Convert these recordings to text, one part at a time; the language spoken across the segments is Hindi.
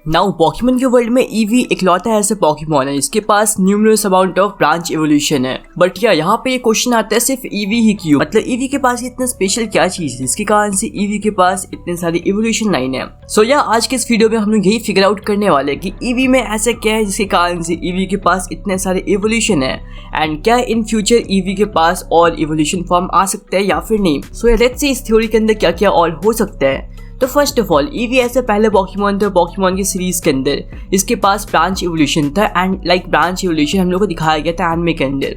नाउ पॉकीमोन के वर्ल्ड में ईवी इकलौता ऐसा पॉकीमोन है जिसके पास numerous amount of branch evolution है। बट या यहाँ पे ये क्वेश्चन आता है सिर्फ ईवी ही क्यों, मतलब ईवी के पास इतना स्पेशल क्या चीज है जिसके कारण से ईवी के पास इतने सारी एवोल्यूशन लाइन है। सो या आज के इस वीडियो में हम लोग यही फिगर आउट करने वाले हैं कि ईवी में ऐसा क्या है जिसके कारण से ईवी के पास इतने सारे एवोल्यूशन है एंड क्या इन फ्यूचर ईवी के पास और एवोल्यूशन फॉर्म आ सकता है या फिर नहीं। सो लेट्स सी इस थ्योरी के अंदर क्या क्या और हो सकता है। तो फर्स्ट ऑफ ऑल ईवी ऐसे पहले पॉकीमोन था पॉकीमोन की सीरीज के अंदर इसके पास ब्रांच एवोल्यूशन था एंड लाइक ब्रांच एवोल्यूशन हम लोग को दिखाया गया था एनिमे के अंदर।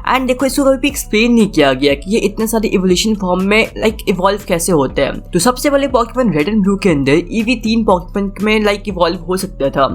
एंड देखो इसको कभी भी एक्सप्लेन नहीं किया गया कि ये इतने सारे इवोल्यूशन फॉर्म में लाइक इवॉल्व कैसे होते हैं। तो सबसे पहले पॉकीमोन रेड एंड ब्लू के अंदर ईवी 3 पॉकीमोन में लाइक इवॉल्व हो सकता था,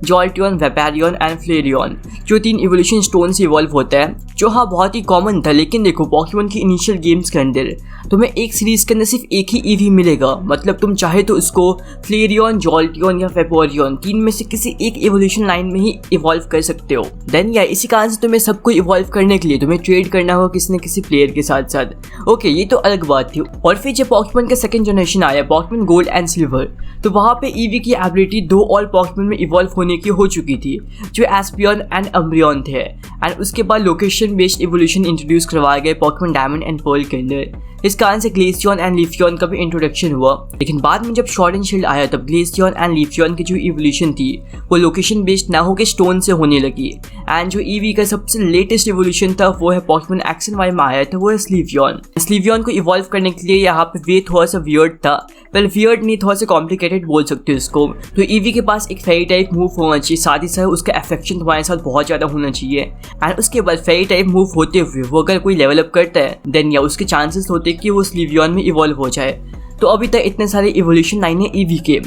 जॉल्टियन, वेपैरियन एंड फ्लेरियन, जो 3 इवोल्यूशन स्टोन से इवॉल्व होता है, जो हाँ बहुत ही कॉमन था। लेकिन देखो पॉकीमोन की इनिशियल गेम्स के अंदर तुम्हें एक सीरीज के अंदर सिर्फ एक ही ईवी मिलेगा, मतलब तुम चाहे तो उसको फ्लेरियन, जॉल्टियन या वेपैरियन 3 में से किसी एक इवोल्यूशन लाइन में ही इवॉल्व कर सकते हो। देन या इसी कारण से तुम्हें सबको इवॉल्व करने के लिए तुम्हें ट्रेड करना होगा किसी न किसी प्लेयर के साथ साथ। ओके ये तो अलग बात थी। और फिर जब पॉकीमोन का सेकंड जनरेशन आया पॉकीमोन गोल्ड एंड सिल्वर, तो वहाँ पे ईवी की एबिलिटी 2 और पॉकीमोन में इवॉल्व होने की हो चुकी थी, जो एस्पियन एंड अम्ब्रियन थे। एंड उसके बाद लोकेशन बेस्ड इवोल्यूशन इंट्रोड्यूस करवाए गए पॉकीमोन डायमंड एंड पर्ल के अंदर। इस कारण से ग्लेसियन एंड लीफियन का भी इंट्रोडक्शन हुआ। लेकिन बाद में जब स्वॉर्ड एंड शील्ड आया तब ग्लेसियन एंड लीफियन की जो इवोल्यूशन थी वो लोकेशन बेस्ड ना होकर स्टोन से होने लगी। एंड जो ईवी का सबसे लेटेस्ट इवोल्यूशन था वो है पॉकीमोन एक्स एंड वाई में आया था, वो है स्लीवियन। स्लीवियन को इवॉल्व करने के लिए यहाँ पे वे थोड़ा सा वियर्ड था, वेल वियर्ड नहीं थोड़ा सा कॉम्प्लिकेटेड बोल सकते हो इसको। तो ईवी के पास एक फेरी टाइप मूव होना चाहिए, साथ ही साथ उसका अफेक्शन तुम्हारे साथ बहुत ज़्यादा होना चाहिए। एंड उसके बाद फेरी टाइप मूव होते हुए वो अगर कोई लेवल अप करता है देन या उसके चांसेस होते हैं कि वो स्लीवियन में इवॉल्व हो जाए। तो अभी तक इतने सारे इवोल्यूशन लाइन है ईवी के।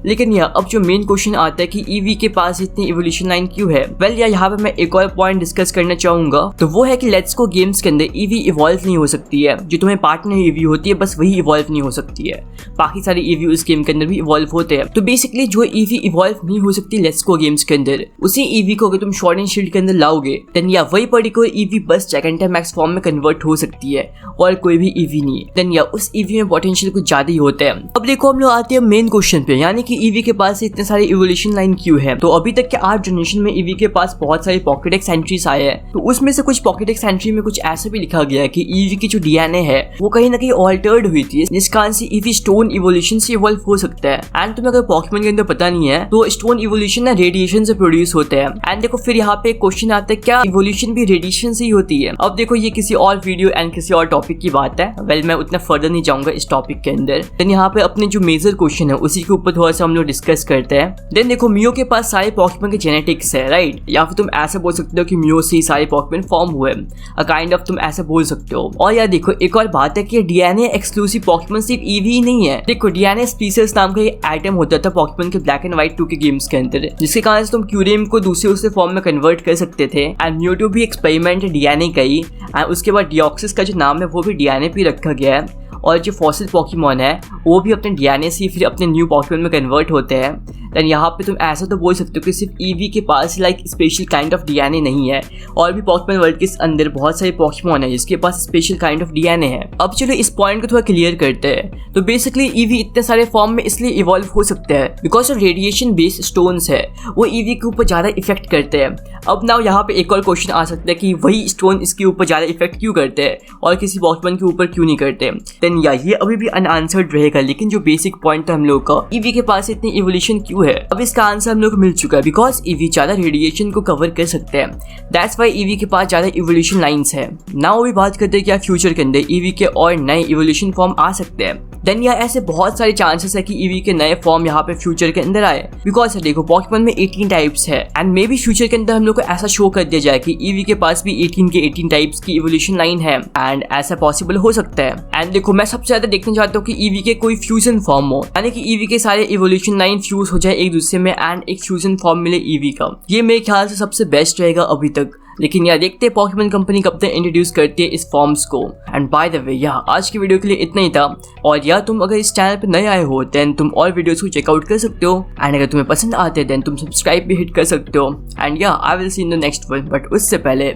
लेकिन यह अब जो मेन क्वेश्चन आता है कि ईवी के पास इतनी इवोल्यूशन लाइन क्यों है। वेल या यहाँ पे मैं एक और पॉइंट डिस्कस करना चाहूंगा, तो वो है कि लेट्स गो गेम्स के अंदर ईवी इवॉल्व नहीं हो सकती है, जो तुम्हें पार्टनर ईवी होती है बस वही इवॉल्व नहीं हो सकती है, बाकी सारे ईवी उस गेम के अंदर भी इवॉल्व होते हैं। तो बेसिकली जो ईवी इवॉल्व नहीं हो सकती लेट्स गो गेम्स के अंदर, उसी ईवी को अगर तुम स्वॉर्ड एंड शील्ड के अंदर लाओगे देन या वही पर्टिकुलर ईवी बस जैकेंटामैक्स फॉर्म में कन्वर्ट हो सकती है और कोई भी ईवी नहीं। देन या उस ईवी में पोटेंशियल कुछ ज्यादा ही होता है। अब देखो हम लोग आते हैं मेन क्वेश्चन पे, यानी कि ईवी के पास इतने सारे इवोल्यूशन लाइन क्यों है। तो अभी तक के 8 जनरेशन में ईवी के पास बहुत सारे पॉकेडेक्स एंट्रीज आए हैं। तो उसमें से कुछ पॉकेडेक्स एंट्री में कुछ ऐसा भी लिखा गया है कि ईवी की जो डीएनए है वो कहीं ना कहीं ऑल्टर्ड हुई थी, जिस कारण से ईवी स्टोन इवोल्यूशन से इवॉल्व हो सकता है। एंड तुम्हें अगर पॉकीमोन के अंदर पता नहीं है तो स्टोन इवोल्यूशन ना रेडिएशन से प्रोड्यूस होते हैं। एंड देखो फिर यहाँ पे एक क्वेश्चन आता है क्या इवोल्यूशन भी रेडिएशन से ही होती है। अब देखो ये किसी और वीडियो एंड किसी और टॉपिक की बात है, वेल मैं उतना फर्दर नहीं जाऊंगा इस टॉपिक के अंदर। देन यहाँ पे अपने जो मेजर क्वेश्चन है उसी के ऊपर थोड़ा सा हम लोग डिस्कस करते हैं। देन देखो मियो के पास सारे पॉकीमोन के जेनेटिक्स है, राइट, या फिर तुम ऐसा बोल सकते हो कि मियो से सारे पॉकीमोन फॉर्म हुए, काइंड ऑफ तुम ऐसा बोल सकते हो। और यार देखो एक और बात है कि डीएनए एक्सक्लूसिव पॉकीमोन सिर्फ ईवी ही नहीं है। देखो डीएनए स्पीसीज नाम का एक आइटम होता था पॉकीमोन के ब्लैक एंड व्हाइट 2 के गेम्स के अंदर, जिसके कारण से तुम क्यूरियम को दूसरे उससे फॉर्म में कन्वर्ट कर सकते थे। एंड म्यूटू भी एक्सपेरिमेंट डीएनए का ही, एंड उसके बाद डिऑक्सिस का जो नाम है वो भी डीएनए पे रखा गया है। और जो फॉसिल पॉकीमोन है वो भी अपने डीएनए से फिर अपने न्यू पॉकीमोन में कन्वर्ट होते हैं। देन यहाँ पे तुम ऐसा तो बोल सकते हो कि सिर्फ ईवी के पास like special kind of DNA नहीं है, और भी पॉकीमोन वर्ल्ड के अंदर बहुत सारे पॉकीमोन है जिसके पास स्पेशल काइंड ऑफ डीएनए है। अब चलो इस पॉइंट को थोड़ा क्लियर करते हैं। तो बेसिकली ईवी इतने सारे फॉर्म में इसलिए इवॉल्व हो सकते हैं because of radiation based stones है, वो ईवी के ऊपर ज़्यादा इफेक्ट करते हैं। अब ना यहाँ पे एक और क्वेश्चन आ सकता है कि वही स्टोन इसके ऊपर ज़्यादा इफेक्ट क्यों करते हैं और किसी पॉकीमोन के ऊपर क्यों नहीं करते। देन या ये अभी भी अनआंसर्ड रहेगा। लेकिन जो बेसिक पॉइंट था हम लोग का ईवी के पास इतनी इवोल्यूशन क्यों है, अब इसका आंसर हम लोग को मिल चुका है। बिकॉज ईवी ज्यादा रेडिएशन को कवर कर सकते हैं, दैट्स व्हाई ईवी के पास ज्यादा इवोल्यूशन लाइंस है। नाउ अभी बात करते हैं क्या फ्यूचर के अंदर ईवी के और नए इवोल्यूशन फॉर्म आ सकते हैं। देन या ऐसे बहुत सारे चांसेस है कि ईवी के नए फॉर्म यहाँ पे फ्यूचर के अंदर आए। बिकॉज देखो पॉकीमोन में 18 टाइप्स है एंड मे बी फ्यूचर के अंदर हम लोग को ऐसा शो कर दिया जाए कि ईवी के पास भी 18 के 18 टाइप्स की इवोल्यूशन लाइन है, एंड ऐसा पॉसिबल हो सकता है। एंड देखो मैं सबसे ज्यादा देखना चाहता हूँ कि ईवी के कोई फ्यूजन फॉर्म हो, यानी कि ईवी के सारे इवोल्यूशन लाइन फ्यूज हो जाए एक दूसरे में एंड एक फ्यूजन फॉर्म मिले ईवी का। ये मेरे ख्याल से सबसे बेस्ट रहेगा अभी तक। लेकिन यार देखते हैं पॉकीमोन कंपनी कब तक इंट्रोड्यूस करती है इस फॉर्म्स को। एंड बाय द वे यार आज की वीडियो के लिए इतना ही था। और यार तुम अगर इस चैनल पे नए आए हो देन तुम और वीडियोस को चेकआउट कर सकते हो, एंड अगर तुम्हें पसंद आते हैं देन तुम सब्सक्राइब भी हिट कर सकते हो। एंड या I will see in the next one, but उससे पहले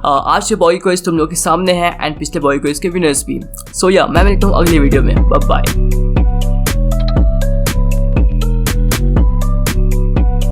आज से बॉय क्विज तुम लोग के सामने है एंड पिछले बॉय क्विज के विनर्स भी। सो या मैं मिलता हूँ अगली वीडियो में। Bye bye.